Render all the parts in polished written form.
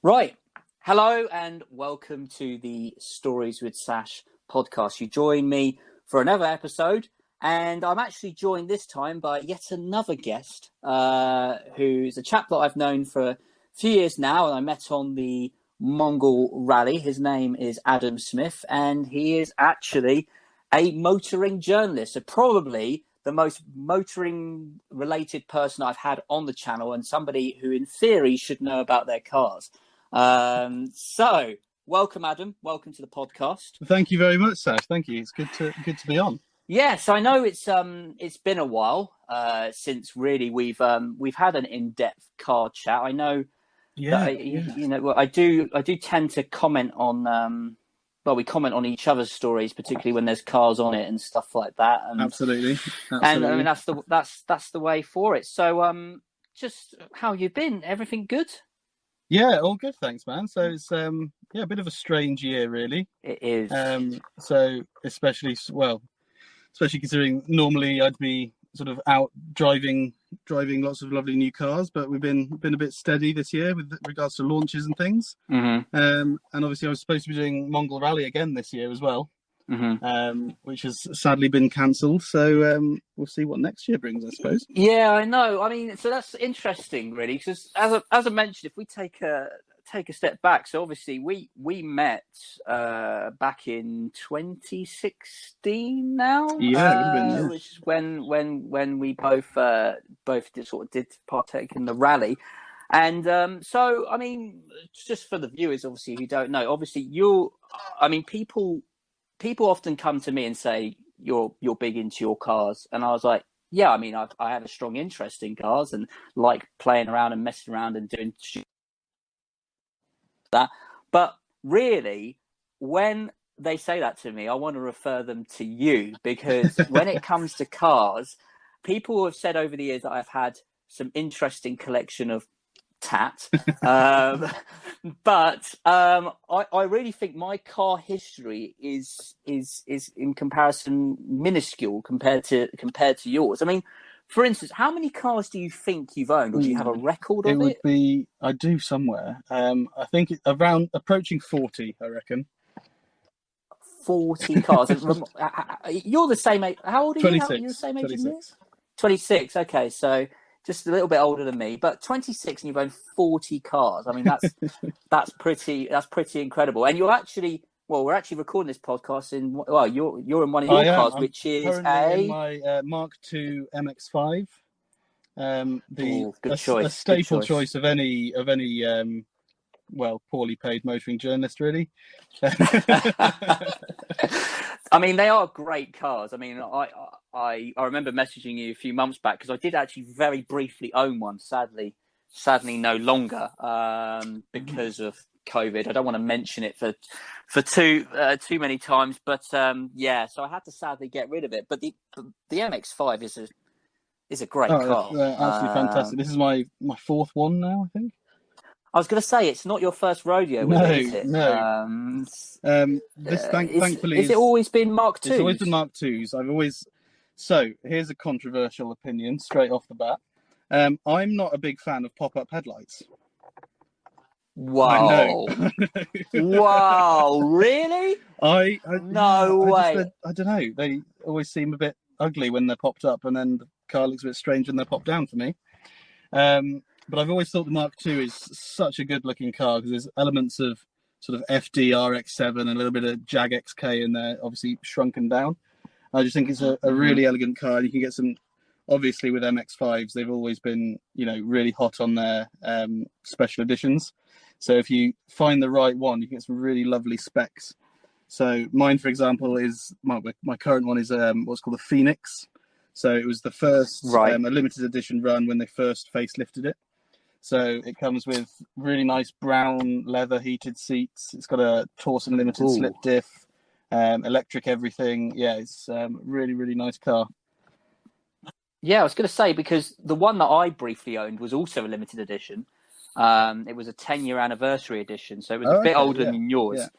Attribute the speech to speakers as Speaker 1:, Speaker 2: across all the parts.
Speaker 1: Right. Hello and welcome to the Stories with Sash podcast. You join me for another episode, and I'm actually joined this time by yet another guest, who's a chap that I've known for a few years now, and I met on the Mongol Rally. His name is Adam Smith, and he is actually a motoring journalist, so probably the most motoring related person I've had on the channel, and somebody who in theory should know about their cars. So welcome, Adam. Welcome to the podcast.
Speaker 2: Thank you very much, Sash. Thank you. It's good to be on.
Speaker 1: Yes, I know it's been a while since really we've had an in-depth car chat. I know you know, I do tend to comment on we comment on each other's stories, particularly when there's cars on it and stuff like that. And,
Speaker 2: Absolutely.
Speaker 1: And I mean that's the way for it. So just how you been? Everything good?
Speaker 2: Yeah, all good, thanks, man. So it's a bit of a strange year, really.
Speaker 1: It is.
Speaker 2: So especially considering normally I'd be sort of out driving lots of lovely new cars, but we've been a bit steady this year with regards to launches and things.
Speaker 1: Mm-hmm.
Speaker 2: And obviously I was supposed to be doing Mongol Rally again this year as well. Mm-hmm. Which has sadly been cancelled. So we'll see what next year brings, I suppose.
Speaker 1: Yeah, I know. I mean, so that's interesting, really, because as I mentioned, if we take a step back, so obviously we met back in 2016 now.
Speaker 2: Yeah,
Speaker 1: which is when we both did partake in the rally. And so, I mean, just for the viewers, obviously, who don't know, obviously people often come to me and say you're big into your cars, and I was like, yeah, I mean, I have a strong interest in cars and like playing around and messing around and doing that. But really, when they say that to me, I want to refer them to you, because when it comes to cars, people have said over the years that I've had some interesting collection of tat, but I really think my car history is in comparison minuscule compared to yours. I mean, for instance, how many cars do you think you've owned, or do you have a record of it?
Speaker 2: It would be, I do somewhere. I think around approaching 40, I reckon.
Speaker 1: 40 cars. You're the same age. How old are
Speaker 2: 26,
Speaker 1: you? You're the same age
Speaker 2: 26.
Speaker 1: as me? 26. Okay, so just a little bit older than me, but 26 and you've owned 40 cars. I mean, that's pretty incredible. And you're actually, we're actually recording this podcast you're in one of your cars, which is
Speaker 2: in my Mark II MX-5. A staple choice of any poorly paid motoring journalist, really.
Speaker 1: I mean, they are great cars. I mean, I remember messaging you a few months back, because I did actually very briefly own one. Sadly no longer, because of COVID. I don't want to mention it for too many times, but so I had to sadly get rid of it. But the MX-5 is a great car.
Speaker 2: Absolutely fantastic. This is my fourth one now, I think.
Speaker 1: I was going to say, it's not your first rodeo with it, is it?
Speaker 2: No. Thankfully,
Speaker 1: has it always been Mark IIs?
Speaker 2: It's always been Mark IIs. So here's a controversial opinion straight off the bat. I'm not a big fan of pop-up headlights.
Speaker 1: Wow. Wow, really? No way.
Speaker 2: I don't know. They always seem a bit ugly when they're popped up, and then the car looks a bit strange when they're popped down for me. But I've always thought the Mark II is such a good-looking car, because there's elements of sort of FD RX-7 and a little bit of Jag XK in there, obviously shrunken down. I just think it's a really elegant car. You can get some, obviously with MX-5s, they've always been, really hot on their special editions. So if you find the right one, you can get some really lovely specs. So mine, for example, is my current one is what's called a Phoenix. So it was the first a limited edition run when they first facelifted it. So it comes with really nice brown leather heated seats. It's got a Torsen limited slip diff, electric everything. Yeah, it's really, really nice car.
Speaker 1: Yeah, I was going to say, because the one that I briefly owned was also a limited edition. It was a 10-year anniversary edition, so it was a bit older than yours. Yeah.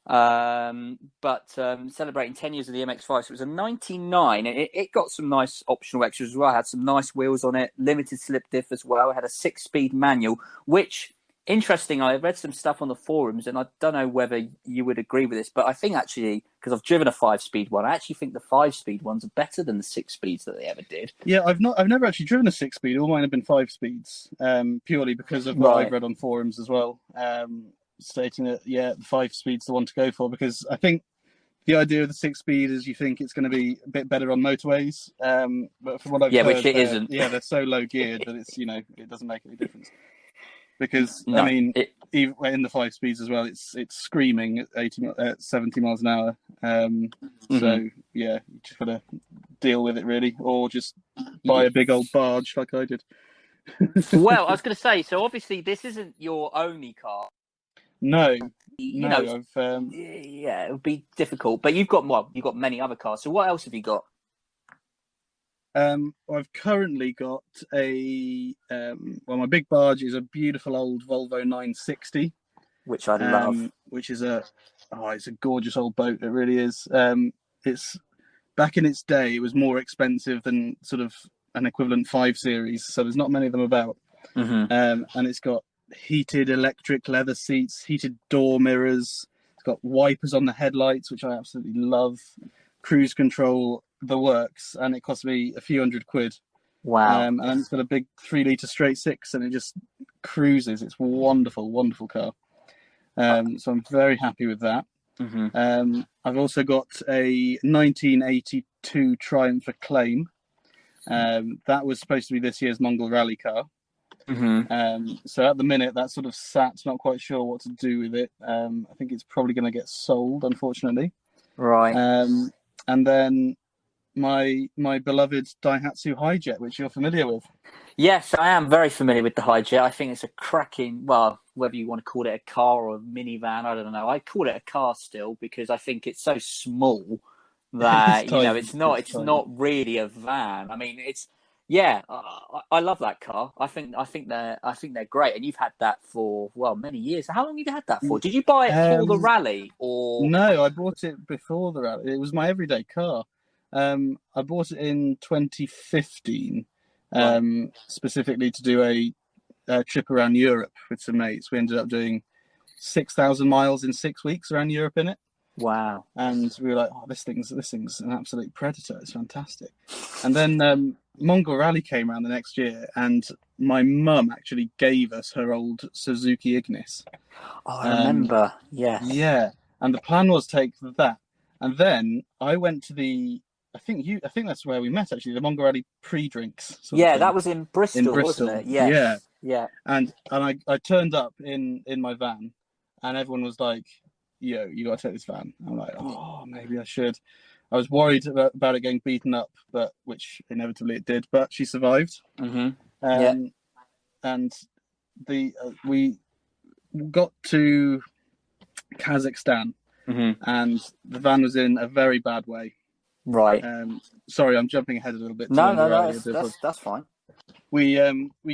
Speaker 1: But celebrating 10 years of the MX-5, so it was a 99, and it got some nice optional extras as well. It had some nice wheels on it, limited slip diff as well. It had a 6-speed manual, which interesting. I read some stuff on the forums, and I don't know whether you would agree with this, but I think actually, because I've driven a 5-speed one, I actually think the 5-speed ones are better than the 6-speeds that they ever did.
Speaker 2: Yeah, I've never actually driven a 6-speed. All mine have been 5-speeds, purely because of what I've
Speaker 1: Right.
Speaker 2: read on forums as well, stating that the 5-speed's the one to go for, because I think the idea of the 6-speed is you think it's going to be a bit better on motorways, but from what I've
Speaker 1: Yeah, which
Speaker 2: heard,
Speaker 1: it isn't.
Speaker 2: they're so low geared that it's it doesn't make any difference. Because I
Speaker 1: No.
Speaker 2: mean, even in the 5-speeds as well, it's screaming at 70 miles an hour. So yeah, you just gotta deal with it really, or just buy a big old barge like I did.
Speaker 1: Well, I was going to say, so obviously this isn't your only car.
Speaker 2: No,
Speaker 1: You know,
Speaker 2: I've
Speaker 1: yeah, it would be difficult, but you've got many other cars. So what else have you got?
Speaker 2: I've currently got my big barge is a beautiful old Volvo 960,
Speaker 1: Which I love.
Speaker 2: which is it's a gorgeous old boat. It really is. It's back in its day, it was more expensive than sort of an equivalent 5 Series, so there's not many of them about. And it's got heated electric leather seats, heated door mirrors. It's got wipers on the headlights, which I absolutely love. Cruise control, the works, and it cost me a few £100.
Speaker 1: Wow.
Speaker 2: And it's got a big 3-litre straight six, and it just cruises. It's wonderful, wonderful car. So I'm very happy with that. I've also got a 1982 Triumph Acclaim. That was supposed to be this year's Mongol Rally car. So at the minute, that's sort of sat, not quite sure what to do with it. I think it's probably going to get sold, unfortunately.
Speaker 1: Right.
Speaker 2: And then my beloved Daihatsu Hijet, which you're familiar with.
Speaker 1: Yes, I am very familiar with the Hijet. I think it's a cracking, well, whether you want to call it a car or a minivan, I don't know. I call it a car still because I think it's so small that
Speaker 2: It's
Speaker 1: it's
Speaker 2: tiny.
Speaker 1: not really a van. I mean, I love that car. I think they're great, and you've had that for many years. How long have you had that for? Did you buy it for the rally or?
Speaker 2: No, I bought it before the rally. It was my everyday car. I bought it in 2015, specifically to do a trip around Europe with some mates. We ended up doing 6,000 miles in 6 weeks around Europe in it.
Speaker 1: Wow.
Speaker 2: And we were like, this thing's an absolute predator. It's fantastic. And then Mongol Rally came around the next year, and my mum actually gave us her old Suzuki Ignis.
Speaker 1: Oh, I remember. Yes.
Speaker 2: Yeah. And the plan was to take that. And then I went to I think that's where we met actually, the Mongol Rally pre-drinks.
Speaker 1: Yeah, that was in Bristol, wasn't it? Yes.
Speaker 2: Yeah. And I turned up in my van, and everyone was like, yo, you got to take this van. I'm like, oh, maybe I should. I was worried about it getting beaten up, but which inevitably it did. But she survived. And we got to Kazakhstan, and the van was in a very bad way.
Speaker 1: Right.
Speaker 2: Sorry, I'm jumping ahead a little bit.
Speaker 1: No, that's fine.
Speaker 2: We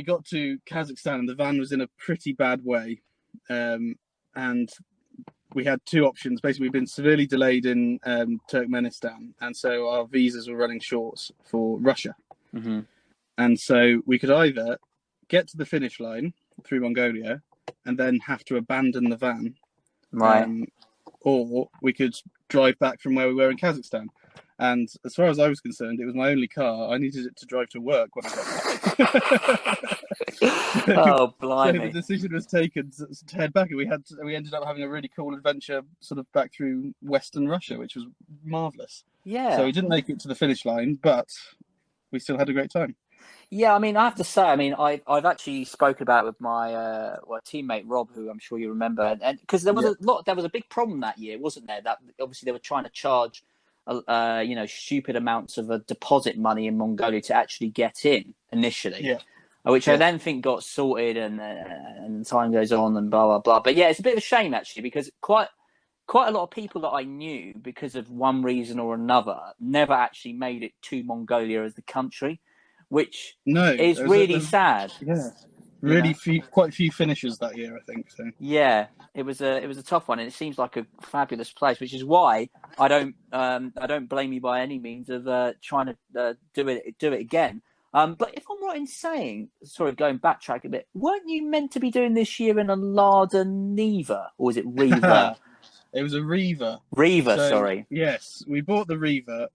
Speaker 2: got to Kazakhstan, and the van was in a pretty bad way, and we had 2 options. Basically, we've been severely delayed in Turkmenistan, and so our visas were running short for Russia. And so we could either get to the finish line through Mongolia and then have to abandon the van,
Speaker 1: right,
Speaker 2: or we could drive back from where we were in Kazakhstan. And as far as I was concerned, it was my only car. I needed it to drive to work when I got back.
Speaker 1: Oh, blimey.
Speaker 2: So the decision was taken to head back, and we ended up having a really cool adventure sort of back through Western Russia, which was marvellous.
Speaker 1: Yeah.
Speaker 2: So we didn't make it to the finish line, but we still had a great time.
Speaker 1: Yeah, I mean, I have to say, I've actually spoken about it with my teammate Rob, who I'm sure you remember, and because there was a big problem that year, wasn't there? That obviously they were trying to charge, stupid amounts of a deposit money in Mongolia to actually get in initially, which I then think got sorted, and time goes on and blah blah blah. But yeah, it's a bit of a shame actually, because quite a lot of people that I knew, because of one reason or another, never actually made it to Mongolia as the country. Which is really sad.
Speaker 2: Yeah, really quite a few finishes that year, I think. So
Speaker 1: yeah, it was a tough one, and it seems like a fabulous place, which is why I don't blame you by any means of trying to do it again. But if I'm right in saying, sorry, going backtrack a bit, weren't you meant to be doing this year in a Lada Neva, or was it Reva?
Speaker 2: It was a Reaver.
Speaker 1: Reva,
Speaker 2: So
Speaker 1: sorry.
Speaker 2: yes, we bought the Reaver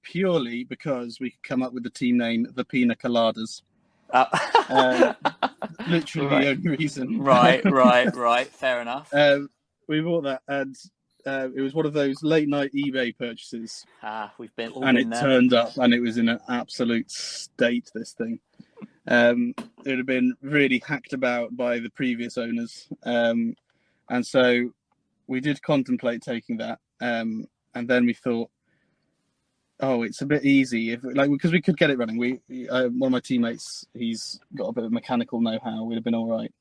Speaker 2: purely because we could come up with the team name, the Pina Coladas. Um, literally
Speaker 1: Right.
Speaker 2: the only reason.
Speaker 1: Right. Fair enough.
Speaker 2: We bought that, and it was one of those late night eBay purchases,
Speaker 1: We've all
Speaker 2: and
Speaker 1: been
Speaker 2: it
Speaker 1: there.
Speaker 2: turned up, and it was in an absolute state. This thing, it had been really hacked about by the previous owners, and so we did contemplate taking that, and then we thought, oh, it's a bit easy because we could get it running. One of my teammates, he's got a bit of mechanical know-how. We'd have been all right.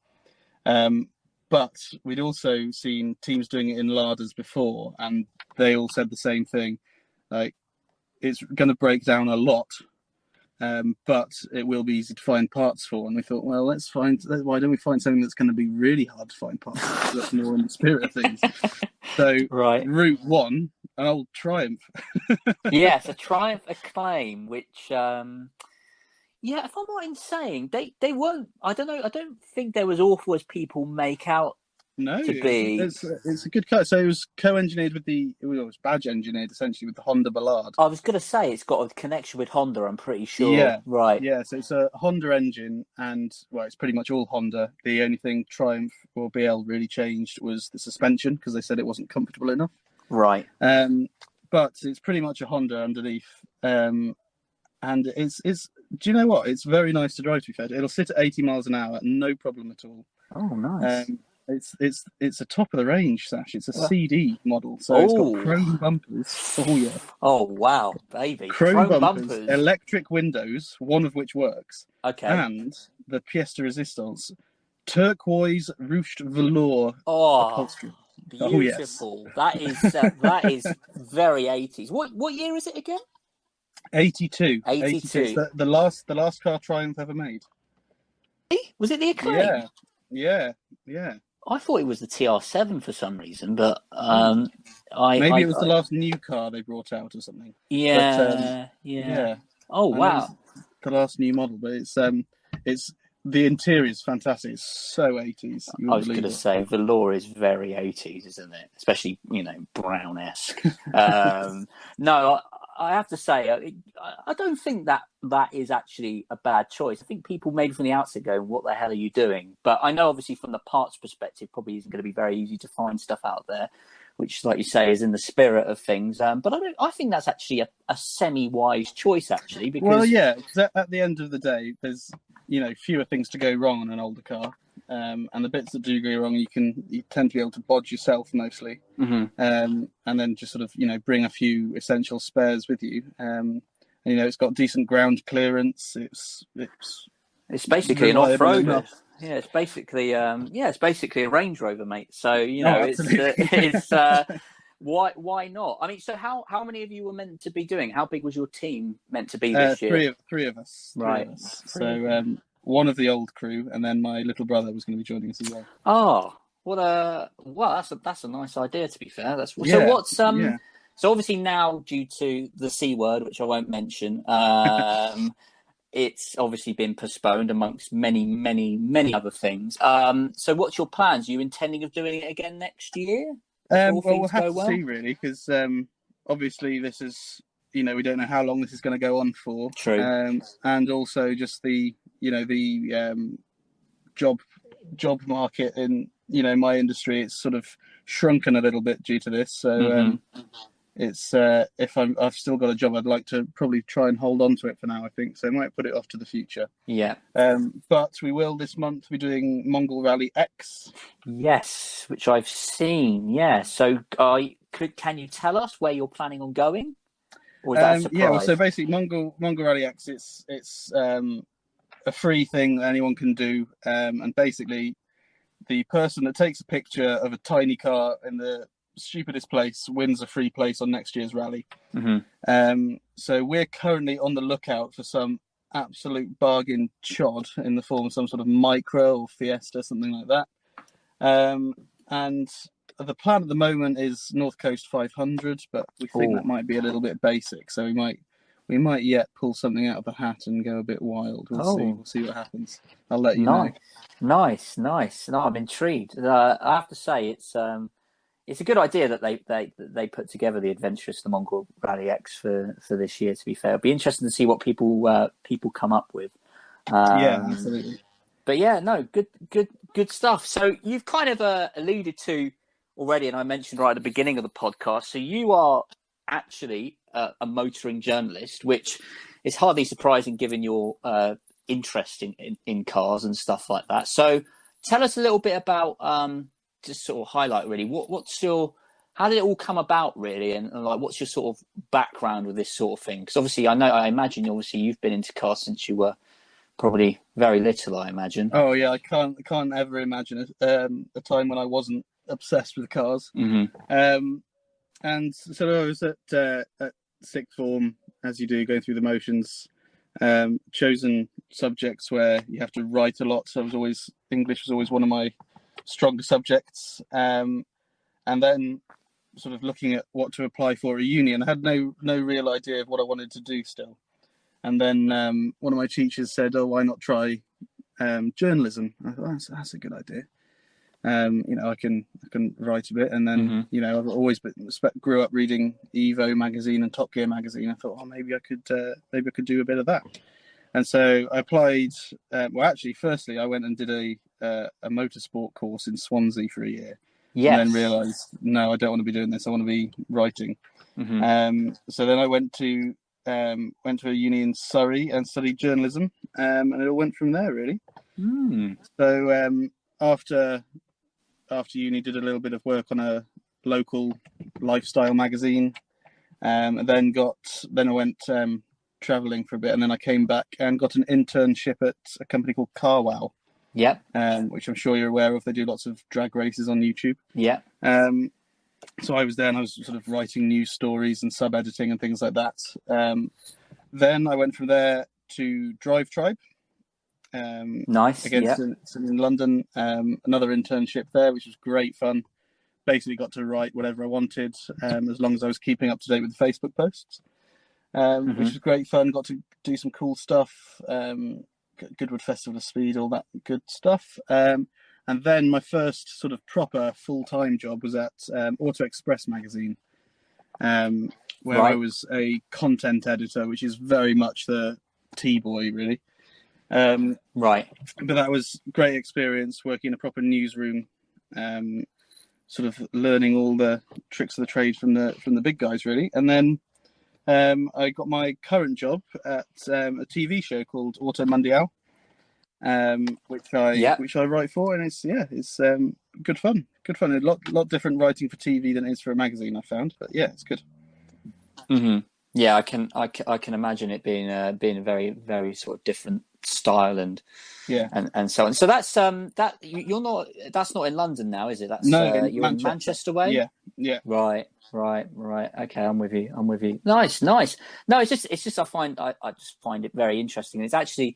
Speaker 2: But we'd also seen teams doing it in Ladas before, and they all said the same thing. Like, it's going to break down a lot, but it will be easy to find parts for. And we thought, well, why don't we find something that's going to be really hard to find parts for? That's more in the spirit of things. So, Route 1, an old Triumph.
Speaker 1: Yes, a Triumph Acclaim, which, if I'm right in saying, they weren't. I don't know. I don't think they're as awful as people make out
Speaker 2: No,
Speaker 1: to be.
Speaker 2: it's a good car. So it was co-engineered with it was badge engineered essentially with the Honda Ballard.
Speaker 1: I was going to say it's got a connection with Honda. I'm pretty sure.
Speaker 2: Yeah,
Speaker 1: right.
Speaker 2: Yeah, so it's a Honda engine, and it's pretty much all Honda. The only thing Triumph or BL really changed was the suspension because they said it wasn't comfortable enough.
Speaker 1: Right.
Speaker 2: But it's pretty much a Honda underneath, and it's. Do you know what? It's very nice to drive. To be fair, it'll sit at 80 miles an hour, no problem at all.
Speaker 1: Oh, nice.
Speaker 2: It's a top of the range, Sash. It's a CD model, so it's got chrome bumpers. Oh yeah.
Speaker 1: Oh wow, baby!
Speaker 2: Chrome bumpers, electric windows, one of which works.
Speaker 1: Okay.
Speaker 2: And the pièce de résistance, turquoise ruched velour upholstery.
Speaker 1: Beautiful. Oh, yes. That is very 80s. What year is it again?
Speaker 2: 82.
Speaker 1: 82.
Speaker 2: It's the last car Triumph ever made.
Speaker 1: Was it the Acclaim?
Speaker 2: Yeah.
Speaker 1: I thought it was the TR7 for some reason, but
Speaker 2: maybe it was the last new car they brought out or something.
Speaker 1: Yeah. Oh wow.
Speaker 2: The last new model, but it's the interior is fantastic. It's so 80s.
Speaker 1: I was going to say velour is very 80s, isn't it? Especially brown-esque. No, I have to say I don't think that is actually a bad choice. I think people maybe from the outset go, "What the hell are you doing?" But I know obviously from the parts perspective, probably isn't going to be very easy to find stuff out there, which, like you say, is in the spirit of things. But I think that's actually a semi-wise choice, actually. Because
Speaker 2: at the end of the day, there's fewer things to go wrong on an older car, and the bits that do go wrong, you tend to be able to bodge yourself mostly, and then just sort of bring a few essential spares with you. It's got decent ground clearance.
Speaker 1: It's basically an off-roader. Yeah, it's basically a Range Rover, mate. So it's why not? I mean, so how many of you were meant to be doing? How big was your team meant to be this year?
Speaker 2: Three of us.
Speaker 1: Right.
Speaker 2: So one of the old crew, and then my little brother was going to be joining us as well.
Speaker 1: Oh, that's a nice idea. To be fair, so obviously now, due to the C word, which I won't mention, it's obviously been postponed amongst many other things. So what's your plans? Are you intending of doing it again next year?
Speaker 2: We'll have to see, really, because obviously this is, we don't know how long this is going to go on for.
Speaker 1: True.
Speaker 2: And also just the job market in, my industry, it's sort of shrunken a little bit due to this. So it's if I've still got a job, I'd like to probably try and hold on to it for now, I think. So I might put it off to the future.
Speaker 1: Yeah.
Speaker 2: But we will this month be doing Mongol Rally X.
Speaker 1: Yes, which I've seen. Yeah. So can you tell us where you're planning on going? Or is that a surprise?
Speaker 2: Yeah. So basically, Mongol Rally X, it's a free thing that anyone can do, and basically, the person that takes a picture of a tiny car in the stupidest place wins a free place on next year's rally. So we're currently on the lookout for some absolute bargain chod in the form of some sort of Micra or Fiesta, something like that. And the plan at the moment is North Coast 500, but we think that might be a little bit basic. So we might we might yet pull something out of the hat and go a bit wild. We'll see.
Speaker 1: Oh,
Speaker 2: We'll see what happens. I'll let you know.
Speaker 1: nice. No, I'm intrigued. I have to say, it's a good idea that they put together the Adventurous the Mongol Rally X for this year. To be fair, it'll be interesting to see what people come up with.
Speaker 2: Yeah, absolutely.
Speaker 1: But yeah, no, good stuff. So you've kind of alluded to already, and I mentioned right at the beginning of the podcast. So you are actually a motoring journalist, which is hardly surprising given your interest in cars and stuff like that. So tell us a little bit about just sort of highlight really how did it all come about really, and like what's your sort of background with this sort of thing? Because obviously I imagine obviously you've been into cars since you were probably very little, I imagine.
Speaker 2: Oh yeah, I can't ever imagine a time when I wasn't obsessed with cars.
Speaker 1: Mm-hmm.
Speaker 2: And so I was at sixth form, as you do, going through the motions. Chosen subjects where you have to write a lot. So English was always one of my stronger subjects. And then sort of looking at what to apply for at uni, and I had no real idea of what I wanted to do still. And then one of my teachers said, "Oh, why not try journalism?" I thought, oh, that's a good idea. I can write a bit, and then I've always grew up reading Evo magazine and Top Gear magazine. I thought, oh, maybe I could do a bit of that. And so I applied. Firstly, I went and did a motorsport course in Swansea for a year, and then realised, no, I don't want to be doing this. I want to be writing. So then I went to a uni in Surrey and studied journalism, and it all went from there really. So after uni, did a little bit of work on a local lifestyle magazine, and then I went traveling for a bit, and then I came back and got an internship at a company called CarWow.
Speaker 1: Yep.
Speaker 2: Which I'm sure you're aware of. They do lots of drag races on YouTube.
Speaker 1: Yeah.
Speaker 2: So I was there, and I was sort of writing news stories and sub-editing and things like that. Then I went from there to Drive Tribe.
Speaker 1: Nice.
Speaker 2: Again, in London. Another internship there, which was great fun. Basically got to write whatever I wanted, as long as I was keeping up to date with the Facebook posts, which was great fun. Got to do some cool stuff. Goodwood Festival of Speed, all that good stuff. And then my first sort of proper full-time job was at Auto Express magazine, where I was a content editor, which is very much the T-boy, really.
Speaker 1: Right.
Speaker 2: But that was great experience working in a proper newsroom, sort of learning all the tricks of the trade from the big guys, really. And then I got my current job at a TV show called Auto Mundial, which I write for, and it's good fun. A lot different writing for TV than it is for a magazine, I found. But yeah, it's good.
Speaker 1: Yeah, I can imagine it being a very, very sort of different style and so on. So that's that's not in London now, is it? That's
Speaker 2: no,
Speaker 1: you're in Manchester way.
Speaker 2: Yeah.
Speaker 1: Right. Okay, I'm with you. Nice. No, it's just I just find it very interesting. It's actually,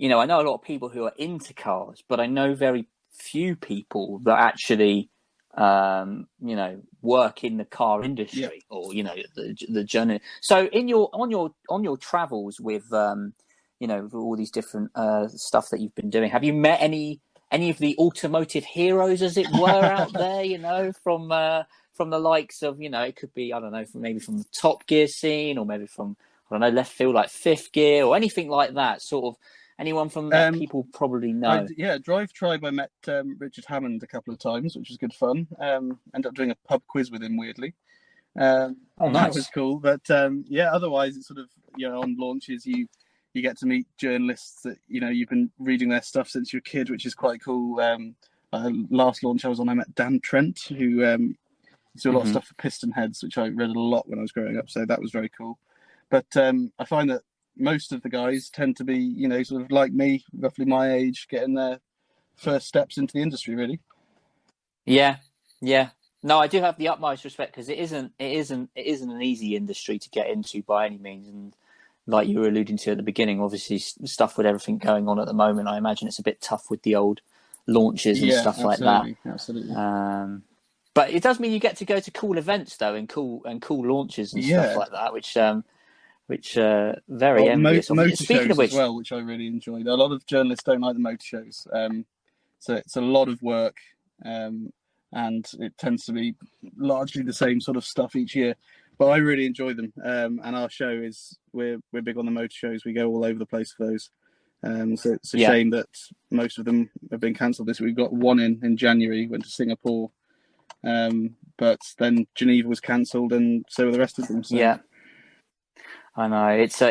Speaker 1: I know a lot of people who are into cars, but I know very few people that actually work in the car industry or the journey. So on your travels with with all these different stuff that you've been doing, have you met any of the automotive heroes, as it were, out there? From the likes of it could be, I don't know, maybe from the Top Gear scene, or maybe from, I don't know, left field like Fifth Gear or anything like that. Sort of anyone from that people probably know.
Speaker 2: Drive Tribe. I met Richard Hammond a couple of times, which was good fun. Ended up doing a pub quiz with him, weirdly.
Speaker 1: Nice.
Speaker 2: That was cool. But otherwise it's sort of on launches you get to meet journalists that you've been reading their stuff since you're a kid, which is quite cool. Last launch I was on, I met Dan Trent, who used to do a lot of stuff for Piston Heads, which I read a lot when I was growing up, so that was very cool. But I find that most of the guys tend to be, sort of like me, roughly my age, getting their first steps into the industry, really.
Speaker 1: Yeah. No, I do have the utmost respect, because it isn't an easy industry to get into by any means. And like you were alluding to at the beginning, obviously stuff with everything going on at the moment, I imagine it's a bit tough with the old launches and stuff like that.
Speaker 2: Absolutely.
Speaker 1: But it does mean you get to go to cool events though, and cool launches and stuff like that, which which very envious of.
Speaker 2: Motor
Speaker 1: Speaking of
Speaker 2: shows as
Speaker 1: which,
Speaker 2: well, which I really enjoyed. A lot of journalists don't like the motor shows, so it's a lot of work, and it tends to be largely the same sort of stuff each year. But I really enjoy them, and our show is we're big on the motor shows. We go all over the place for those. So it's a shame that most of them have been cancelled this week. We've got one in January, went to Singapore, but then Geneva was cancelled, and so were the rest of them. So.
Speaker 1: Yeah. I know it's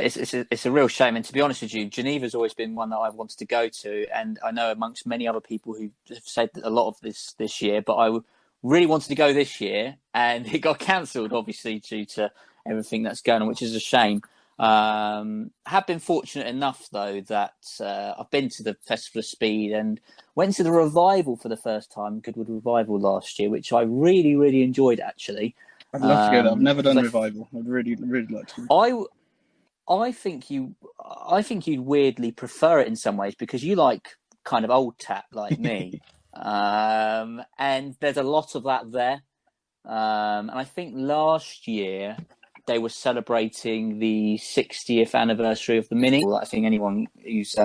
Speaker 1: a real shame, and to be honest with you, Geneva's always been one that I've wanted to go to, and I know amongst many other people who have said a lot of this year, but I really wanted to go this year, and it got cancelled, obviously due to everything that's going on, which is a shame. Have been fortunate enough though that I've been to the Festival of Speed and went to the Revival for the first time, Goodwood Revival last year, which I really enjoyed actually.
Speaker 2: I'd love to go there. I've never done Revival. I'd really like to.
Speaker 1: I think you'd weirdly prefer it in some ways because you like kind of old tap like me, and there's a lot of that there. And I think last year they were celebrating the 60th anniversary of the Mini. I think anyone who's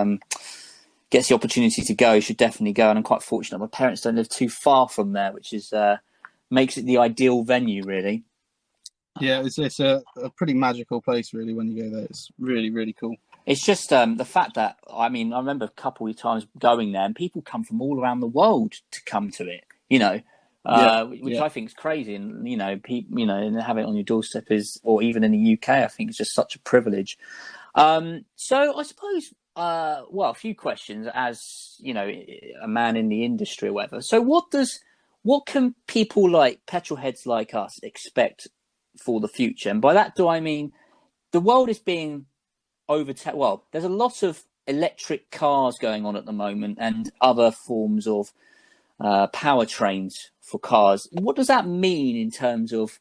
Speaker 1: gets the opportunity to go should definitely go. And I'm quite fortunate my parents don't live too far from there, which is makes it the ideal venue, really.
Speaker 2: Yeah, it's a pretty magical place, really, when you go there. It's really cool.
Speaker 1: It's just the fact that, I mean, I remember a couple of times going there and people come from all around the world to come to it, you know, which I think is crazy. And, you know, people, you know, and having it on your doorstep is, or even in the UK, I think it's just such a privilege. So I suppose, well, a few questions as, you know, a man in the industry or whatever. So what can people like petrol heads like us expect for the future? And by that do I mean the world is being overtaken. Well, there's a lot of electric cars going on at the moment and other forms of powertrains for cars. What does that mean in terms of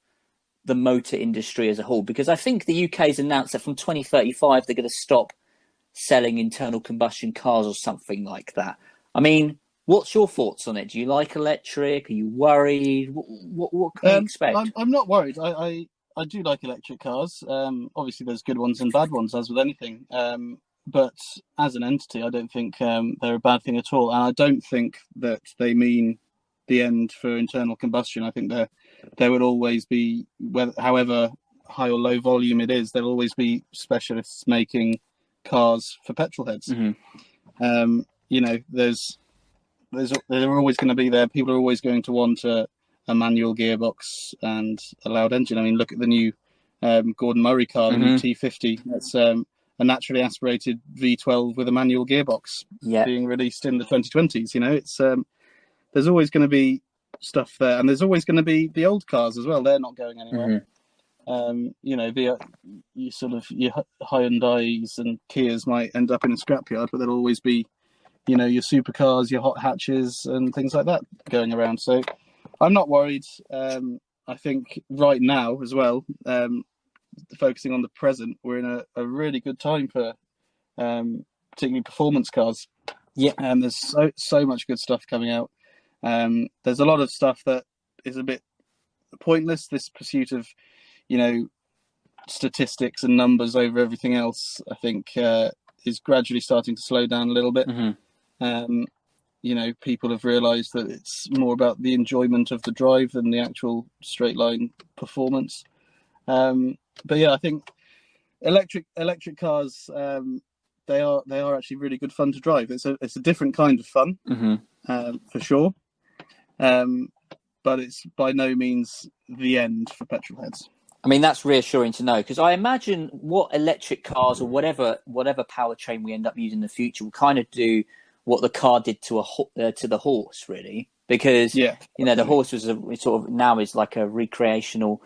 Speaker 1: the motor industry as a whole? Because I think the UK has announced that from 2035 they're going to stop selling internal combustion cars or something like that. I mean, what's your thoughts on it? Do you like electric? Are you worried? What can you expect?
Speaker 2: I'm not worried. I do like electric cars. Obviously, there's good ones and bad ones, as with anything. But as an entity, I don't think they're a bad thing at all. And I don't think that they mean the end for internal combustion. I think there will always be, however high or low volume it is, there'll always be specialists making cars for petrol heads.
Speaker 1: Mm-hmm.
Speaker 2: You know, they're always going to be there. People are always going to want a manual gearbox and a loud engine. I mean, look at the new Gordon Murray car, the new T50. That's a naturally aspirated V12 with a manual gearbox being released in the 2020s. You know, it's there's always going to be stuff there, and there's always going to be the old cars as well. They're not going anywhere. You know, your Hyundais and Kias might end up in a scrapyard, but there'll always be, you know, your supercars, your hot hatches, and things like that going around. So I'm not worried. I think right now as well, focusing on the present, we're in a really good time for particularly performance cars. And there's so much good stuff coming out. There's a lot of stuff that is a bit pointless. This pursuit of, you know, statistics and numbers over everything else, I think, is gradually starting to slow down a little bit. You know, people have realised that it's more about the enjoyment of the drive than the actual straight line performance. But yeah, I think electric cars, they are actually really good fun to drive. It's a different kind of fun, for sure. But it's by no means the end for petrol heads.
Speaker 1: I mean, that's reassuring to know, because I imagine what electric cars or whatever powertrain we end up using in the future will kind of do what the car did to the horse, really, because you know, the horse was sort of now is like a recreational,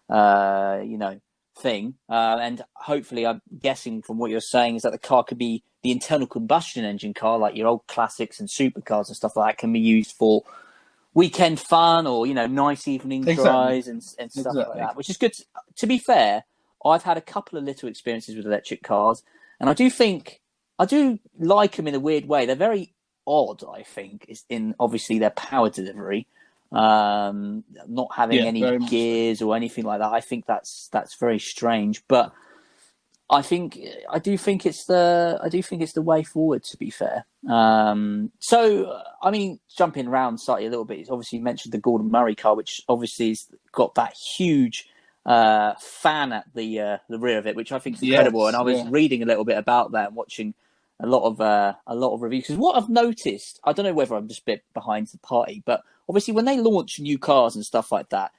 Speaker 1: you know, thing, and hopefully, I'm guessing from what you're saying is that the car could be the internal combustion engine car, like your old classics and supercars and stuff like that, can be used for weekend fun or, you know, nice evening drives and stuff like that, which is good. To be fair, I've had a couple of little experiences with electric cars, and I do like them in a weird way. They're very odd, I think, is in obviously their power delivery, not having any gears or anything like that. I think that's very strange. But I do think it's the way forward. To be fair, so I mean, jumping around slightly a little bit. Obviously, you mentioned the Gordon Murray car, which obviously has got that huge fan at the rear of it, which I think is incredible.
Speaker 2: Yes,
Speaker 1: And I was
Speaker 2: yeah.
Speaker 1: reading a little bit about that and watching a lot of reviews. Because what I've noticed, I don't know whether I'm just a bit behind the party, but obviously when they launch new cars and stuff like that,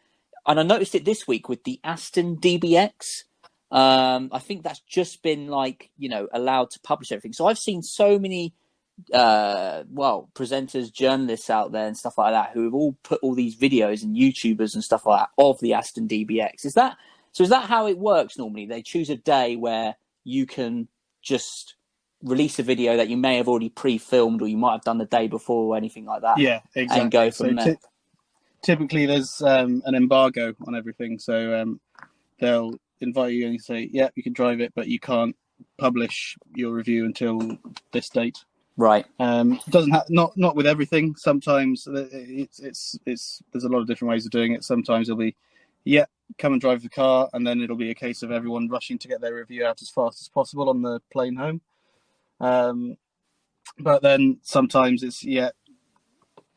Speaker 1: and I noticed it this week with the Aston DBX. I think that's just been allowed to publish everything. So I've seen so many presenters, journalists out there and stuff like that who have all put all these videos and YouTubers and stuff like that of the Aston DBX. Is that how it works normally? They choose a day where you can just release a video that you may have already pre-filmed or you might have done the day before or anything like that.
Speaker 2: Yeah, exactly.
Speaker 1: And go from there.
Speaker 2: Typically there's an embargo on everything. So they'll invite you and you say, yeah, you can drive it, but you can't publish your review until this date.
Speaker 1: Right.
Speaker 2: Doesn't not with everything. Sometimes it's there's a lot of different ways of doing it. Sometimes it'll be, yeah, come and drive the car, and then it'll be a case of everyone rushing to get their review out as fast as possible on the plane home. But then sometimes it's, yeah,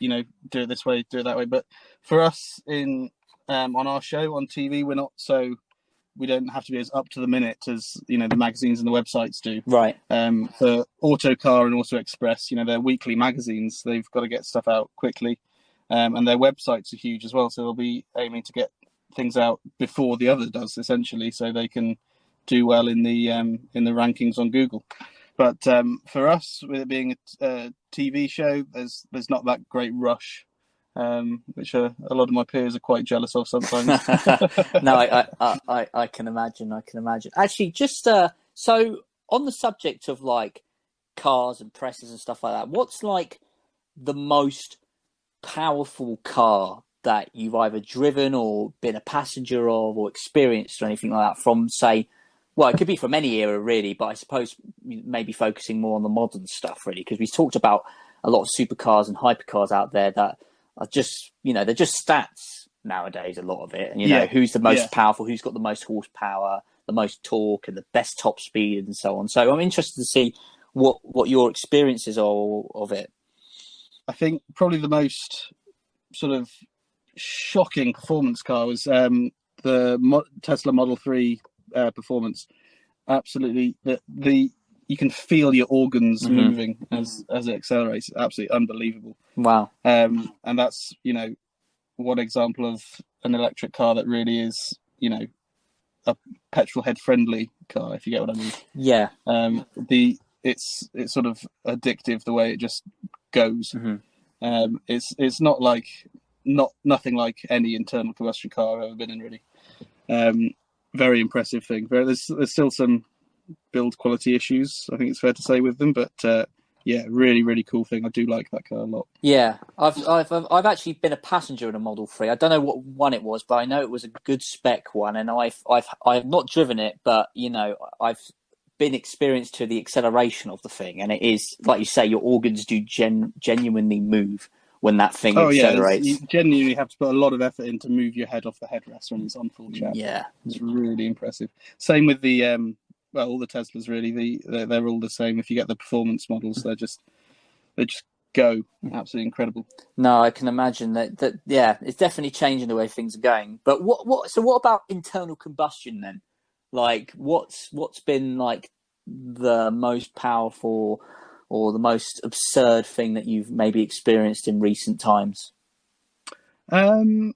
Speaker 2: do it this way, do it that way. But for us on our show on TV, we don't have to be as up to the minute as the magazines and the websites do.
Speaker 1: Right.
Speaker 2: For Autocar and Auto Express, they're weekly magazines. They've got to get stuff out quickly, and their websites are huge as well. So they'll be aiming to get things out before the other does, essentially, so they can do well in the rankings on Google. But for us, with it being a TV show, there's not that great rush. Which a lot of my peers are quite jealous of sometimes.
Speaker 1: No, I can imagine. Actually, just so on the subject of like cars and presses and stuff like that, what's like the most powerful car that you've either driven or been a passenger of or experienced or anything like that from, say, well, it could be from any era really, but I suppose maybe focusing more on the modern stuff really, because we've talked about a lot of supercars and hypercars out there that are just, they're just stats nowadays, a lot of it. And, who's the most powerful, who's got the most horsepower, the most torque and the best top speed and so on. So I'm interested to see what your experiences are of it.
Speaker 2: I think probably the most sort of shocking performance car was the Tesla Model 3 performance. Absolutely. You can feel your organs moving as it accelerates. Absolutely unbelievable.
Speaker 1: Wow.
Speaker 2: And that's, one example of an electric car that really is, a petrol head friendly car, if you get what I mean.
Speaker 1: Yeah.
Speaker 2: It's sort of addictive the way it just goes. It's not like nothing like any internal combustion car I've ever been in, really. Very impressive thing. There's still some build quality issues, I think it's fair to say, with them, but really, really cool thing. I do like that car a lot.
Speaker 1: Yeah, I've actually been a passenger in a Model 3. I don't know what one it was, but I know it was a good spec one, and I've not driven it, but I've been experienced to the acceleration of the thing, and it is like you say, your organs do genuinely move when that thing accelerates.
Speaker 2: You genuinely have to put a lot of effort in to move your head off the headrest when it's on full chat.
Speaker 1: Yeah,
Speaker 2: it's really impressive. Same with the all the Teslas really. They're all the same. If you get the performance models, they just go absolutely incredible.
Speaker 1: No, I can imagine that. Yeah, it's definitely changing the way things are going. But what about internal combustion then? Like, what's been like the most powerful or the most absurd thing that you've maybe experienced in recent times?
Speaker 2: I don't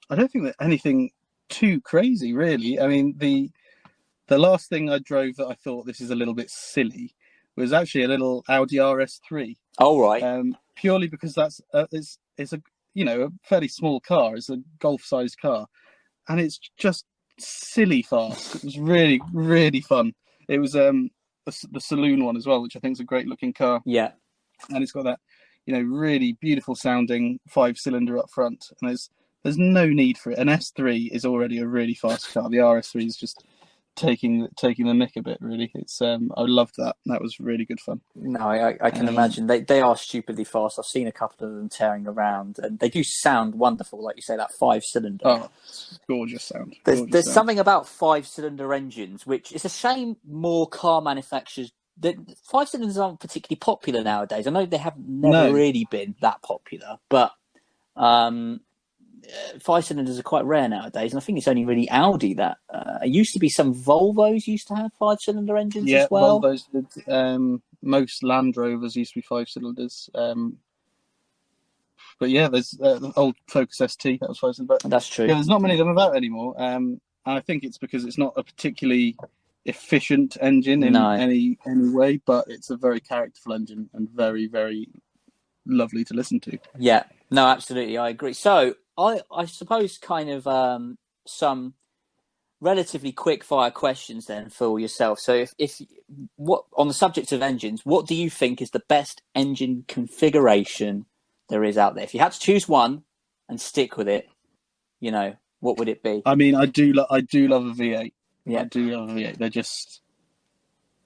Speaker 2: think that anything too crazy, really. I mean, the last thing I drove that I thought this is a little bit silly was actually a little Audi RS3.
Speaker 1: Oh, right.
Speaker 2: Purely because that's it's a a fairly small car. It's a golf-sized car, and it's just silly fast. It was really, really fun. It was the saloon one as well, which I think is a great looking car.
Speaker 1: Yeah,
Speaker 2: and it's got that really beautiful sounding 5-cylinder up front, and there's no need for it. An S3 is already a really fast car. The RS3 is just taking the nick a bit. Really, it's I loved that. That was really good fun.
Speaker 1: No, I can imagine they are stupidly fast. I've seen a couple of them tearing around, and they do sound wonderful. Like you say, that 5-cylinder.
Speaker 2: Oh, gorgeous sound.
Speaker 1: There's something about 5-cylinder engines, which it's a shame more car manufacturers. The 5-cylinders aren't particularly popular nowadays. I know they have never really been that popular, but 5-cylinders are quite rare nowadays, and I think it's only really Audi that. It used to be some Volvos used to have 5-cylinder engines as well.
Speaker 2: Volvos did. Most Land Rovers used to be 5-cylinders. But yeah, there's the old Focus ST that was 5-cylinder. But
Speaker 1: that's true.
Speaker 2: Yeah, there's not many of them about anymore. And I think it's because it's not a particularly efficient engine in any way, but it's a very characterful engine and very, very lovely to listen to.
Speaker 1: Yeah, no, absolutely, I agree. So I suppose kind of some relatively quick fire questions then for yourself. So if what on the subject of engines, what do you think is the best engine configuration there is out there? If you had to choose one and stick with it, what would it be?
Speaker 2: I mean, I do love a V8.
Speaker 1: Yeah,
Speaker 2: I do love a V8. They're just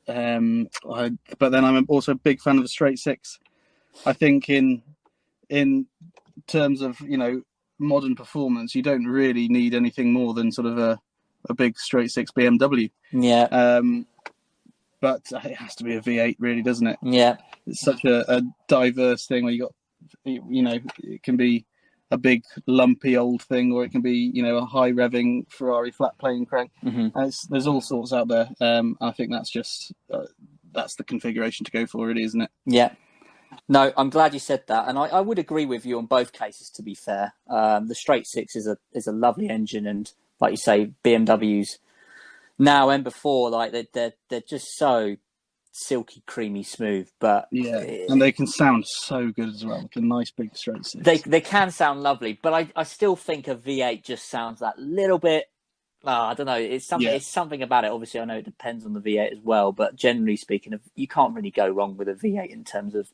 Speaker 2: but then I'm also a big fan of the straight six. I think in terms of modern performance, you don't really need anything more than sort of a big straight six BMW.
Speaker 1: Yeah.
Speaker 2: But it has to be a V8, really, doesn't it?
Speaker 1: Yeah.
Speaker 2: It's such a diverse thing where it can be a big lumpy old thing, or it can be a high revving Ferrari flat plane crank.
Speaker 1: Mm-hmm.
Speaker 2: There's all sorts out there. I think that's just that's the configuration to go for, really, isn't it?
Speaker 1: Yeah. No, I'm glad you said that, and I would agree with you on both cases. To be fair, the straight six is a lovely engine, and like you say, BMWs now and before, like they're just so silky, creamy, smooth. But
Speaker 2: and they can sound so good as well. Like a nice big straight six.
Speaker 1: They can sound lovely, but I still think a V8 just sounds that little bit. I don't know. It's something about it. Obviously, I know it depends on the V8 as well, but generally speaking, you can't really go wrong with a V8 in terms of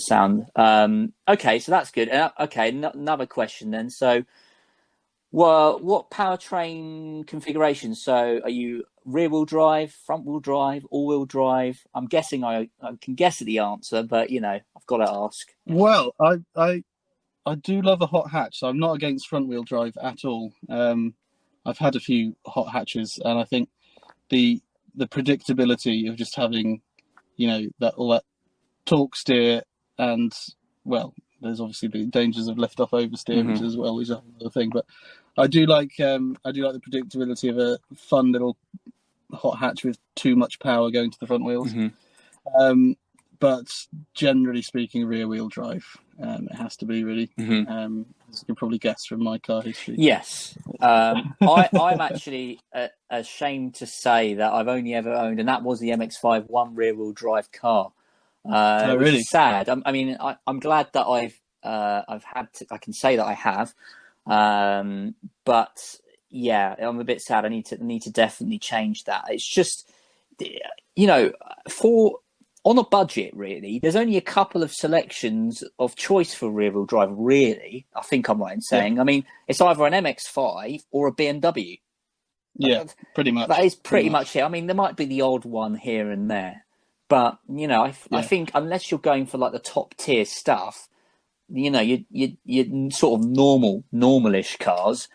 Speaker 1: sound. Okay, so that's good. Okay, another question then. So, well, what powertrain configuration? So, are you rear-wheel drive, front-wheel drive, all-wheel drive? I'm guessing I can guess at the answer, but I've got to ask.
Speaker 2: Well, I do love a hot hatch, so I'm not against front-wheel drive at all. I've had a few hot hatches, and I think the predictability of just having, all that torque steer, and there's obviously the dangers of lift off oversteer, which as well is another thing. But I do like the predictability of a fun little hot hatch with too much power going to the front wheels. But generally speaking, rear wheel drive. It has to be, really. As you can probably guess from my car history.
Speaker 1: Yes. I'm actually ashamed to say that I've only ever owned, and that was the MX-5 one rear wheel drive car.
Speaker 2: Really?
Speaker 1: Which is sad. I'm glad that I've had to, I can say that I have. But yeah, I'm a bit sad. I need to definitely change that. It's just, on a budget, really, there's only a couple of selections of choice for rear-wheel drive, really. I think I'm right in saying. Yeah. It's either an MX-5 or a BMW.
Speaker 2: Yeah, pretty much.
Speaker 1: That is pretty much it. There might be the odd one here and there. But, I think unless you're going for, like, the top-tier stuff, you sort of normalish cars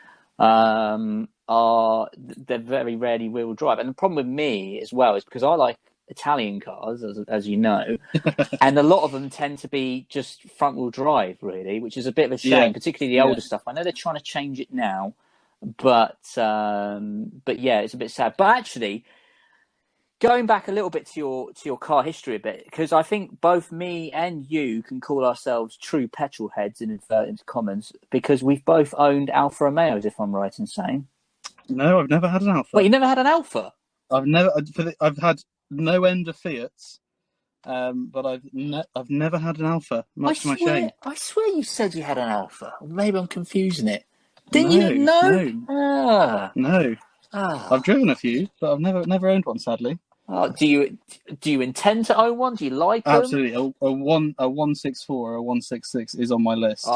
Speaker 1: they're very rarely rear-wheel drive. And the problem with me as well is because I like Italian cars, as you know, and a lot of them tend to be just front-wheel drive, really, which is a bit of a shame, particularly the older stuff. I know they're trying to change it now, but yeah, it's a bit sad. But actually, going back a little bit to your car history a bit, because I think both me and you can call ourselves true petrol heads in inverted commas, because we've both owned Alfa Romeos, if I'm right in saying.
Speaker 2: No, I've never had an Alfa.
Speaker 1: Wait, you never had an Alfa?
Speaker 2: I've had no end of Fiats, but I've never had an Alfa, much to my shame.
Speaker 1: I swear you said you had an Alfa. Maybe I'm confusing it. Didn't you know?
Speaker 2: No. I've driven a few, but I've never owned one, sadly.
Speaker 1: Do you intend to own one? Do you like them?
Speaker 2: Absolutely. A 164 or a 166 is on my list.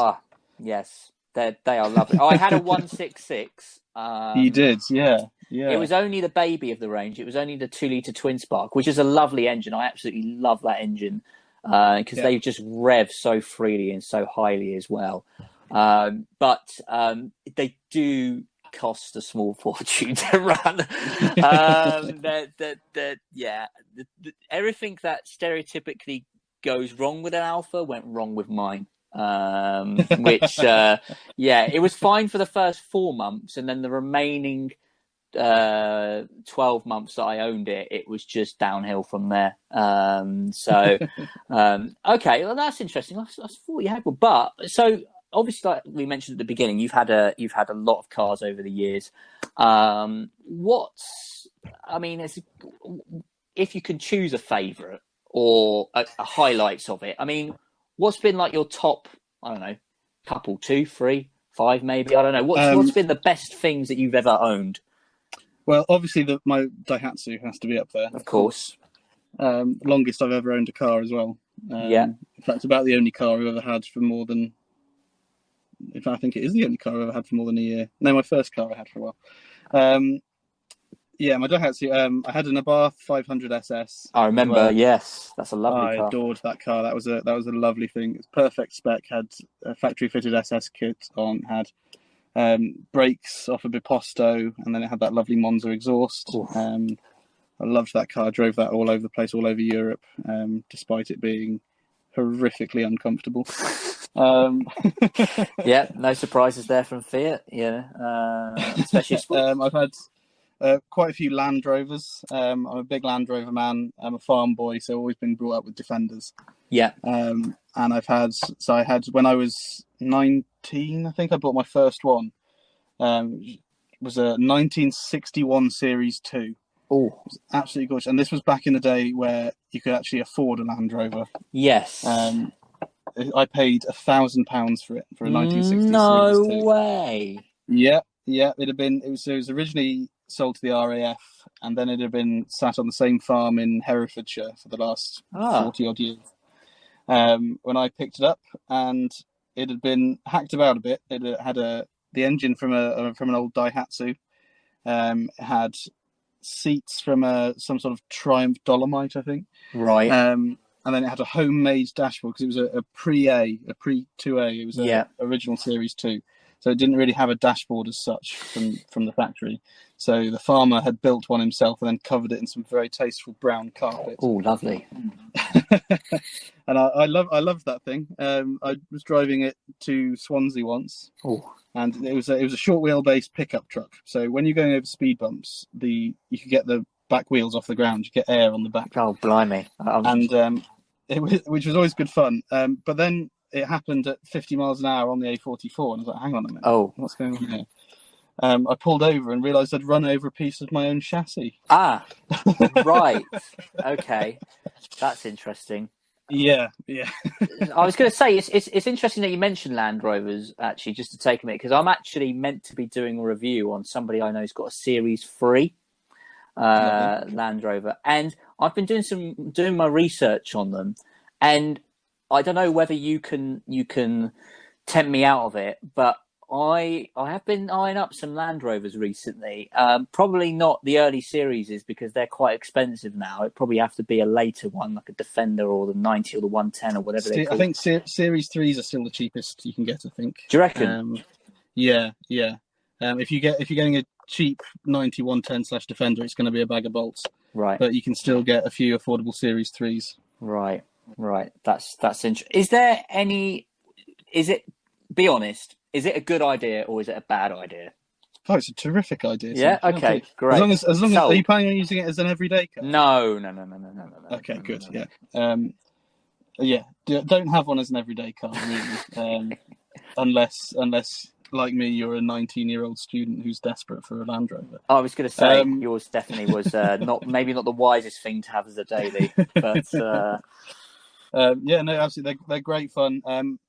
Speaker 1: Yes. They are lovely. I had a 166.
Speaker 2: You did, yeah.
Speaker 1: It was only the baby of the range. It was only the 2-litre twin spark, which is a lovely engine. I absolutely love that engine because they just rev so freely and so highly as well. But they do cost a small fortune to run. Everything that stereotypically goes wrong with an Alpha went wrong with mine. Which it was fine for the first 4 months, and then the remaining 12 months that I owned it, it was just downhill from there. Okay, well, that's interesting. I thought you had one, but so obviously, like we mentioned at the beginning, you've had a lot of cars over the years. If you can choose a favourite or a highlights of it, I mean, what's been like your top? I don't know, couple, 2, 3, 5, maybe. I don't know. What's been the best things that you've ever owned?
Speaker 2: Well, obviously, my Daihatsu has to be up there.
Speaker 1: Of course.
Speaker 2: Longest I've ever owned a car as well. In fact, about the only car I've ever had for more than... In fact, I think it is the only car I've ever had for more than a year. No, my first car I had for a while. My Daihatsu, I had an Abarth 500 SS.
Speaker 1: I remember, well. Yes. That's a lovely car.
Speaker 2: I adored that car. That was a lovely thing. It was perfect spec, had a factory-fitted SS kit on, had... brakes off a Biposto, and then it had that lovely Monza exhaust. I loved that car. I drove that all over the place, all over Europe, despite it being horrifically uncomfortable.
Speaker 1: Yeah, no surprises there from Fiat. Especially
Speaker 2: I've had quite a few Land Rovers. I'm a big Land Rover man. I'm a farm boy, so I've always been brought up with Defenders. And I had when I was 19, I think I bought my first one. It was a 1961 Series 2.
Speaker 1: Oh,
Speaker 2: it was absolutely gorgeous. And this was back in the day where you could actually afford a Land Rover.
Speaker 1: Yes.
Speaker 2: I paid £1,000 for it, for a 1960
Speaker 1: no
Speaker 2: Series 2.
Speaker 1: No way.
Speaker 2: Yeah. It was originally sold to the RAF, and then it had been sat on the same farm in Herefordshire for the last 40 odd years. When I picked it up, and it had been hacked about a bit. It had the engine from an old Daihatsu. It had seats from some sort of Triumph Dolomite, I think.
Speaker 1: Right.
Speaker 2: And then it had a homemade dashboard because it was a pre-A, a pre-2A. It was a original Series 2. So it didn't really have a dashboard as such from the factory. So the farmer had built one himself and then covered it in some very tasteful brown carpet.
Speaker 1: Oh, lovely.
Speaker 2: And I loved that thing. I was driving it to Swansea once.
Speaker 1: Oh. And
Speaker 2: it was a short wheelbase pickup truck. So when you're going over speed bumps, you could get the back wheels off the ground. You get air on the back.
Speaker 1: Oh, blimey.
Speaker 2: Which was always good fun. But then it happened at 50 miles an hour on the A44, and I was like, hang on a minute.
Speaker 1: Oh.
Speaker 2: What's going on here? I pulled over and realised I'd run over a piece of my own chassis.
Speaker 1: Ah, right. Okay. That's interesting.
Speaker 2: Yeah.
Speaker 1: I was going to say, it's interesting that you mentioned Land Rovers, actually, just to take a minute, because I'm actually meant to be doing a review on somebody I know who's got a Series 3 Land Rover. And I've been doing my research on them, and I don't know whether you can tempt me out of it, but I have been eyeing up some Land Rovers recently. Probably not the early series because they're quite expensive now. It'd probably have to be a later one, like a Defender or the 90 or the 110 or whatever they call it.
Speaker 2: I think Series 3s are still the cheapest you can get, I think.
Speaker 1: Do you reckon?
Speaker 2: Yeah. If you're getting a cheap 90 110/Defender, it's going to be a bag of bolts.
Speaker 1: Right.
Speaker 2: But you can still get a few affordable Series 3s.
Speaker 1: Right. That's interesting. Be honest, is it a good idea or is it a bad idea?
Speaker 2: Oh, it's a terrific idea.
Speaker 1: Yeah, okay, great.
Speaker 2: As long as are you planning on using it as an everyday car?
Speaker 1: No.
Speaker 2: Okay, good. Yeah. Don't have one as an everyday car, really. Unless, like me, you're a 19-year-old student who's desperate for a Land Rover.
Speaker 1: I was going to say yours definitely was not the wisest thing to have as a daily, but.
Speaker 2: Absolutely. They're great fun.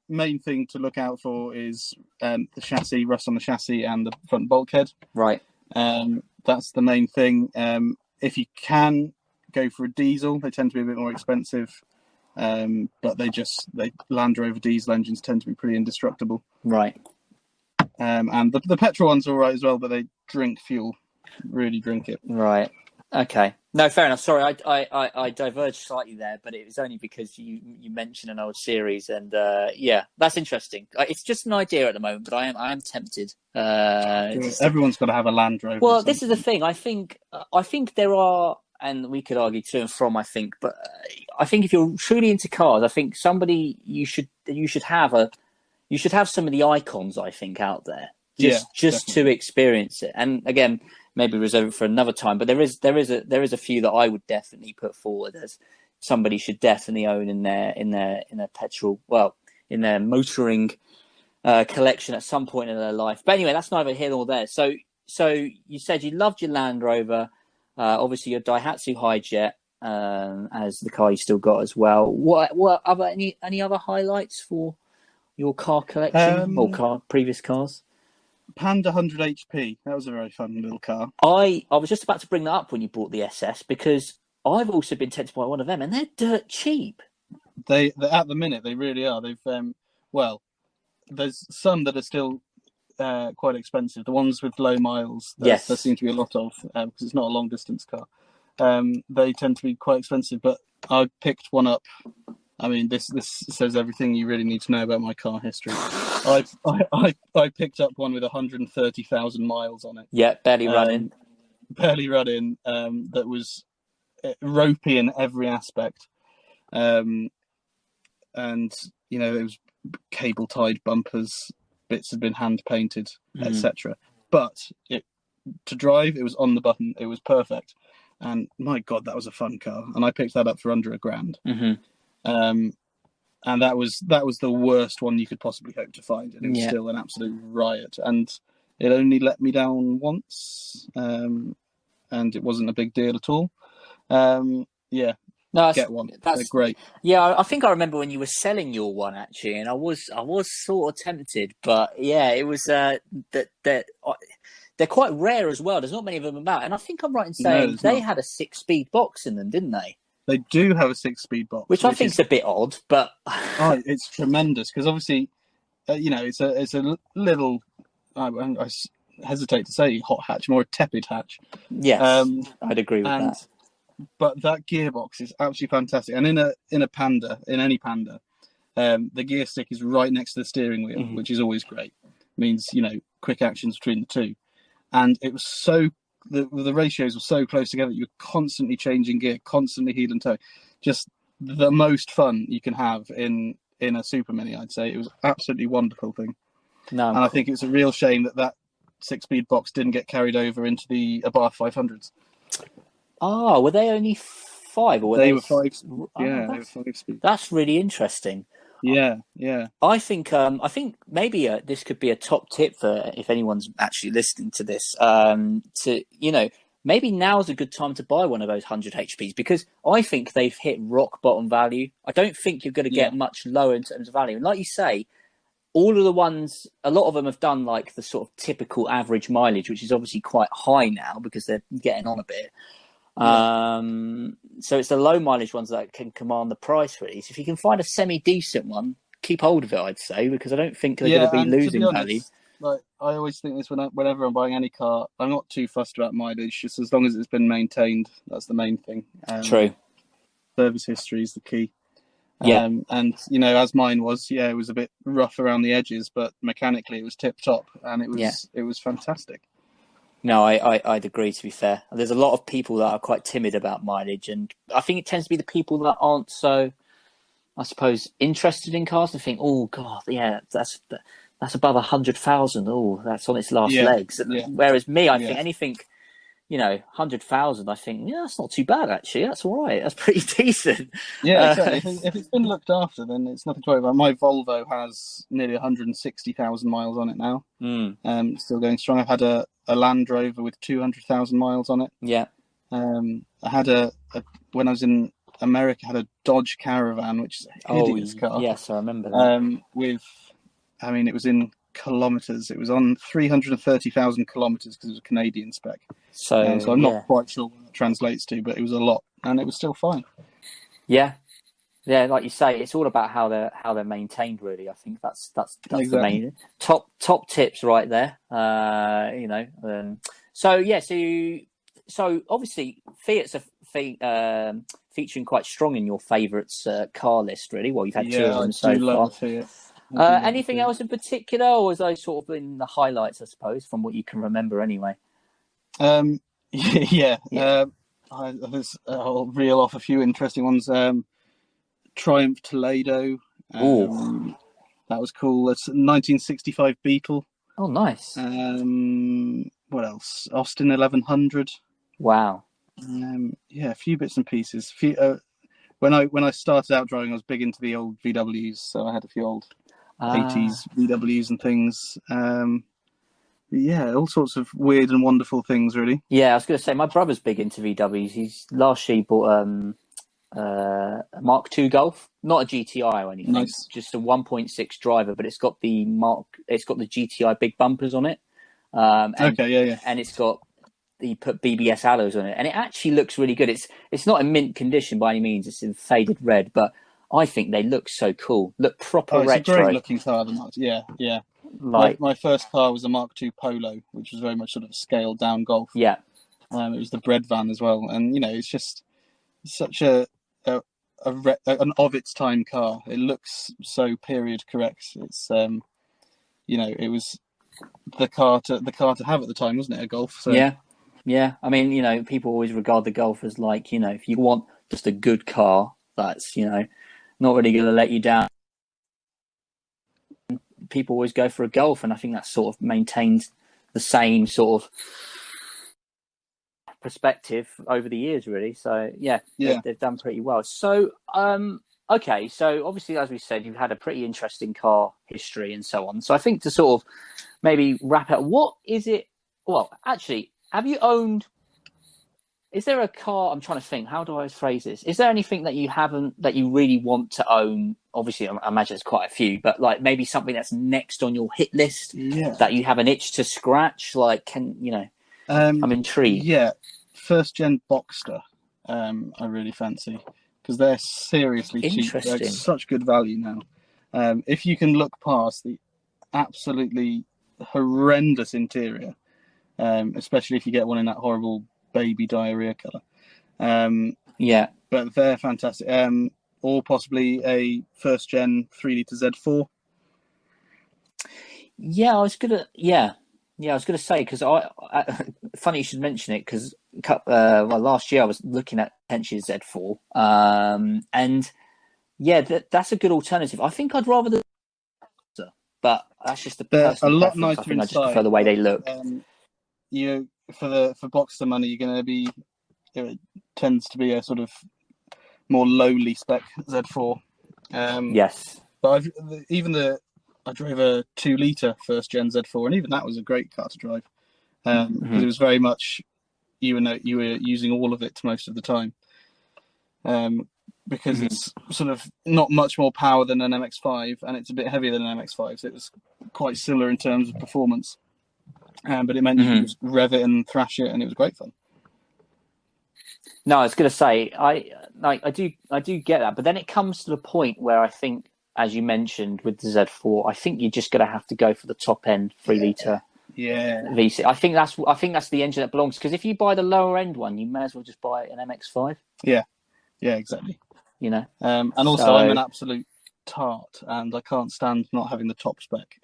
Speaker 2: Main thing to look out for is the chassis, rust on the chassis and the front bulkhead.
Speaker 1: Right.
Speaker 2: That's the main thing. If you can go for a diesel, they tend to be a bit more expensive, but Land Rover diesel engines tend to be pretty indestructible.
Speaker 1: Right.
Speaker 2: And the petrol ones are all right as well, but they drink fuel. really drink it.
Speaker 1: Right. Okay. No, fair enough. Sorry, I diverged slightly there, but it was only because you mentioned an old series, and yeah, that's interesting. It's just an idea at the moment, but I am tempted.
Speaker 2: Everyone's got to have a Land Rover.
Speaker 1: Well, this is the thing. I think there are, and we could argue to and from. I think, but I think if you're truly into cars, I think somebody you should have some of the icons. I think out there just to experience it. And again, maybe reserve it for another time. But there is a few that I would definitely put forward as somebody should definitely own in their petrol. Well, in their motoring collection at some point in their life. But anyway, that's neither here nor there. So you said you loved your Land Rover, obviously your Daihatsu Hijet, as the car you still got as well. What other any other highlights for your car collection or previous cars?
Speaker 2: Panda 100 HP. That was a very fun little car.
Speaker 1: I was just about to bring that up when you bought the SS, because I've also been tempted by one of them, and they're dirt cheap.
Speaker 2: They at the minute they really are. They've there's some that are still quite expensive. The ones with low miles, there seem to be a lot of, because it's not a long distance car. They tend to be quite expensive, but I picked one up. I mean, this says everything you really need to know about my car history. I picked up one with 130,000 miles on it.
Speaker 1: Yeah, barely running.
Speaker 2: That was ropey in every aspect, and you know, it was cable tied bumpers, bits had been hand painted, etc. But to drive, it was on the button, it was perfect, and my God, that was a fun car. And I picked that up for under £1,000. And that was the worst one you could possibly hope to find, and it was still an absolute riot. And it only let me down once, and it wasn't a big deal at all. No, get one. They're great.
Speaker 1: Yeah, I think I remember when you were selling your one, actually, and I was sort of tempted, but yeah, it was that they're quite rare as well. There's not many of them about, and I think I'm right in saying they had a 6-speed box in them, didn't they?
Speaker 2: They do have a 6-speed box,
Speaker 1: which I think is a bit odd, but
Speaker 2: it's tremendous, because obviously, it's a little. I hesitate to say hot hatch, more a tepid hatch.
Speaker 1: Yes, I'd agree with that.
Speaker 2: But that gearbox is absolutely fantastic, and in a Panda, in any Panda, the gear stick is right next to the steering wheel, which is always great. It means quick actions between the two, and it was so. The ratios were so close together. You're constantly changing gear, constantly heel and toe. Just the most fun you can have in a Super Mini, I'd say. It was an absolutely wonderful thing. And I think it's a real shame that 6-speed box didn't get carried over into the Abarth 500s.
Speaker 1: Oh, were they only 5? Or were they
Speaker 2: were 5? Yeah, they were 5-speed.
Speaker 1: That's really interesting.
Speaker 2: Yeah.
Speaker 1: I think maybe this could be a top tip for if anyone's actually listening to this. Maybe now is a good time to buy one of those 100 HPs, because I think they've hit rock bottom value. I don't think you're going to get much lower in terms of value. And like you say, all of the ones, a lot of them have done like the sort of typical average mileage, which is obviously quite high now because they're getting on a bit. So it's the low mileage ones that can command the price, really. So if you can find a semi-decent one, keep hold of it, I'd say, because I don't think they're going to be losing value.
Speaker 2: Like, I always think this whenever I'm buying any car, I'm not too fussed about mileage, just as long as it's been maintained. That's the main thing.
Speaker 1: True.
Speaker 2: Service history is the key.
Speaker 1: Yeah.
Speaker 2: And as mine was, it was a bit rough around the edges, but mechanically it was tip top, and it was fantastic.
Speaker 1: No, I'd agree, to be fair. There's a lot of people that are quite timid about mileage, and I think it tends to be the people that aren't so, I suppose, interested in cars and think, oh, God, yeah, that's above 100,000. Oh, that's on its last legs.
Speaker 2: Yeah.
Speaker 1: Whereas me, I think anything, 100,000, I think, that's not too bad, actually. That's all right. That's pretty decent.
Speaker 2: Yeah, exactly. If it's been looked after, then it's nothing to worry about. My Volvo has nearly 160,000 miles on it now. Still going strong. I've had a Land Rover with 200,000 miles on it.
Speaker 1: Yeah.
Speaker 2: I had when I was in America, I had a Dodge Caravan, which is a hideous car.
Speaker 1: Yes, I remember that.
Speaker 2: It was in kilometres. It was on 330,000 kilometres because it was a Canadian spec. So I'm not quite sure what that translates to, but it was a lot, and it was still fine.
Speaker 1: Yeah, like you say, it's all about how they're maintained. Really, I think that's exactly the main top tips right there. So yeah, so obviously Fiat's featuring quite strong in your favourites car list, really. Well, you've had two of
Speaker 2: Yeah, I
Speaker 1: them
Speaker 2: do
Speaker 1: so
Speaker 2: love
Speaker 1: far.
Speaker 2: the Fiat. I do love the
Speaker 1: Anything
Speaker 2: Fiat.
Speaker 1: else in particular, or was those sort of in the highlights, I suppose, from what you can remember anyway?
Speaker 2: Yeah.
Speaker 1: Yeah.
Speaker 2: I'll reel off a few interesting ones. Triumph Toledo.
Speaker 1: Oh,
Speaker 2: That was cool. That's 1965 Beetle.
Speaker 1: oh, nice.
Speaker 2: What else? Austin 1100.
Speaker 1: Wow.
Speaker 2: Yeah, a few bits and pieces. When I started out driving, I was big into the old VWs, so I had a few old
Speaker 1: Ah.
Speaker 2: 80s VWs and things. Yeah, all sorts of weird and wonderful things, really.
Speaker 1: Yeah, I was going to say my brother's big into VWs. He's last year he bought a Mark II Golf, not a GTI or anything,
Speaker 2: Nice.
Speaker 1: just a 1.6 driver, but it's got the GTI big bumpers on it, and
Speaker 2: Okay, yeah, yeah.
Speaker 1: and it's got he put BBS alloys on it, and it actually looks really good. It's not in mint condition by any means; it's in faded red, but I think they look so cool. Look proper
Speaker 2: Oh, it's a great
Speaker 1: retro,
Speaker 2: looking car, the Mark. Yeah, yeah. My
Speaker 1: like
Speaker 2: my first car was a Mark II Polo, which was very much sort of a scaled down Golf.
Speaker 1: yeah,
Speaker 2: It was the bread van as well, and it's just such an of its time car. It looks so period correct. It's it was the car to have at the time, wasn't it? A Golf. So
Speaker 1: yeah, yeah. I mean, people always regard the Golf as like, if you want just a good car, that's not really going to let you down. People always go for a Golf, and I think that's sort of maintained the same sort of perspective over the years, really. So yeah,
Speaker 2: yeah,
Speaker 1: they've done pretty well. So okay, so obviously, as we said, you've had a pretty interesting car history and so on. So I think to sort of maybe wrap up, what is it? Well, actually, have you owned? Is there a car? I'm trying to think. How do I phrase this? Is there anything that you haven't that you really want to own? Obviously, I imagine there's quite a few, but like maybe something that's next on your hit list
Speaker 2: yeah.
Speaker 1: that you have an itch to scratch. Like, I'm intrigued.
Speaker 2: Yeah. First gen Boxster. I really fancy because they're seriously cheap. They're
Speaker 1: Interesting.
Speaker 2: such good value now. If you can look past the absolutely horrendous interior, especially if you get one in that horrible baby diarrhea color.
Speaker 1: Yeah.
Speaker 2: But they're fantastic. Or possibly a first gen 3 litre Z4.
Speaker 1: Yeah, I was gonna. Yeah, I was gonna say because funny you should mention it because last year I was looking at potentially Z4, and yeah, that's a good alternative. I think I'd rather the, but that's just a
Speaker 2: They're a
Speaker 1: personal
Speaker 2: lot
Speaker 1: preference. I
Speaker 2: nicer
Speaker 1: think I just prefer
Speaker 2: inside,
Speaker 1: the way
Speaker 2: but
Speaker 1: they look.
Speaker 2: for Boxster money, you're going to be. It tends to be a sort of more lowly spec Z4.
Speaker 1: Yes.
Speaker 2: But I drove a 2 litre first gen Z4, and even that was a great car to drive because it was very much you were using all of it most of the time. Because it's sort of not much more power than an MX-5, and it's a bit heavier than an MX-5, so it was quite similar in terms of performance. But it meant you could just rev it and thrash it, and it was great fun.
Speaker 1: No, I was going to say I do get that, but then it comes to the point where I think, as you mentioned with the Z4, I think you're just going to have to go for the top end 3 litre VC. I think that's the engine that belongs, because if you buy the lower end one, you may as well just buy an MX-5.
Speaker 2: Yeah, exactly.
Speaker 1: And
Speaker 2: also I'm an absolute tart, and I can't stand not having the top spec.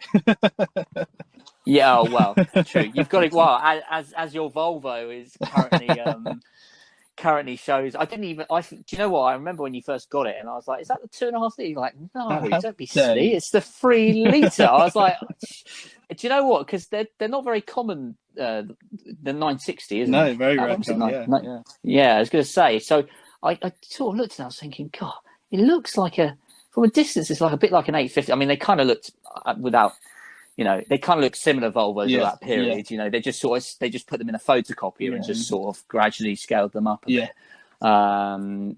Speaker 1: Yeah, oh, well, true. You've got it. Well, as your Volvo is currently shows. I didn't even. Do you know what? I remember when you first got it, and I was like, "Is that the 2.5 litre?" You're like, "No, don't be silly. It's the 3 litre." I was like, "Do you know what? Because they're not very common. The 960, isn't it?
Speaker 2: No, very rare car.
Speaker 1: Yeah. I was going to say. So I sort of looked and I was thinking, God, it looks like from a distance, it's like a bit like an 850. I mean, they kind of looked without. They kind of look similar Volvos of that period. They just they just put them in a photocopier and just sort of gradually scaled them up a bit. Right,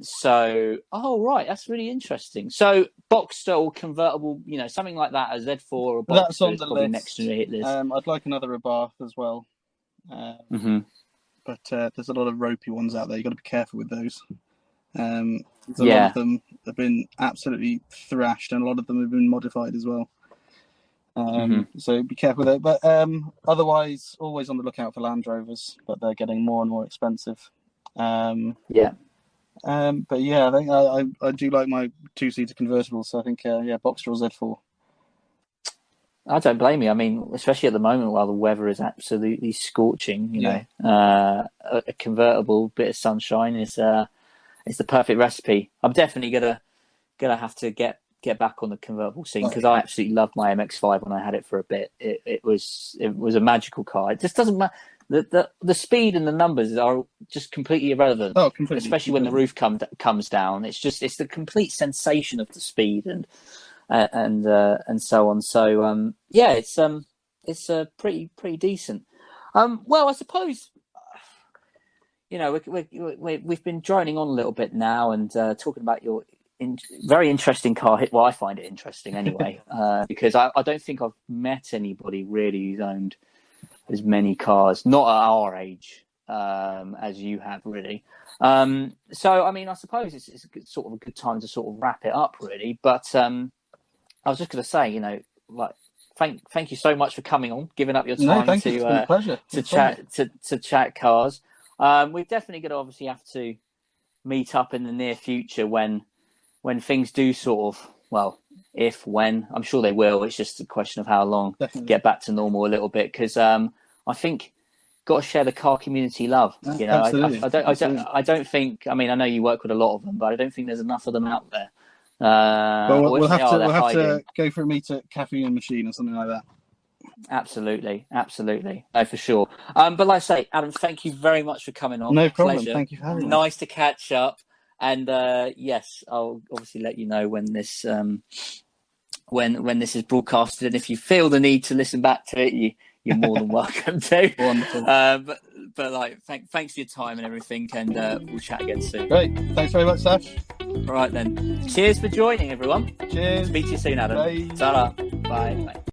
Speaker 1: that's really interesting. So Boxster or convertible, something like that, a Z4 or a Boxster,
Speaker 2: that's on the
Speaker 1: probably
Speaker 2: list.
Speaker 1: next to the hit list.
Speaker 2: I'd like another Abarth as well. But there's a lot of ropey ones out there. You've got to be careful with those. A lot of them have been absolutely thrashed, and a lot of them have been modified as well. So be careful with it. But otherwise, always on the lookout for Land Rovers, but they're getting more and more expensive.
Speaker 1: Yeah.
Speaker 2: But yeah, I think I do like my 2-seater convertibles. So I think Boxster or Z4.
Speaker 1: I don't blame you. I mean, especially at the moment while the weather is absolutely scorching, you know, a convertible bit of sunshine is the perfect recipe. I'm definitely gonna have to get back on the convertible scene because I absolutely loved my MX-5 when I had it for a bit. It was a magical car. It just doesn't matter. The speed and the numbers are just completely irrelevant.
Speaker 2: Oh, completely.
Speaker 1: Especially when the roof comes down. It's the complete sensation of the speed and so on. So it's pretty decent. Well, I suppose you know we've been droning on a little bit now and talking about your very interesting car. Well, I find it interesting anyway because I don't think I've met anybody really who's owned as many cars, not at our age, as you have really. So I mean, I suppose it's a good time to sort of wrap it up really, but. I was just going to say, you know, like, thank you so much for coming on, giving up your time
Speaker 2: It's been a pleasure.
Speaker 1: to chat cars. We're definitely going to obviously have to meet up in the near future when things do sort of, well, when I'm sure they will. It's just a question of how long get back to normal a little bit because I think got to share the car community love. You know, I don't think. I mean, I know you work with a lot of them, but I don't think there's enough of them out there.
Speaker 2: We'll have to go for a meet at Cafe and Machine or something like that.
Speaker 1: Absolutely, no, for sure. But like I say, Adam, thank you very much for coming on.
Speaker 2: No problem.
Speaker 1: Pleasure.
Speaker 2: Thank you for having me.
Speaker 1: Nice to catch up, and yes, I'll obviously let you know when this when this is broadcasted, and if you feel the need to listen back to it, you're more than welcome to.
Speaker 2: Wonderful.
Speaker 1: But like, thanks for your time and everything, and we'll chat again soon.
Speaker 2: Great. Thanks very much, Sash.
Speaker 1: All right then. Cheers for joining, everyone.
Speaker 2: Cheers.
Speaker 1: Speak to you soon, Adam.
Speaker 2: Bye.
Speaker 1: Ta-ra. Bye.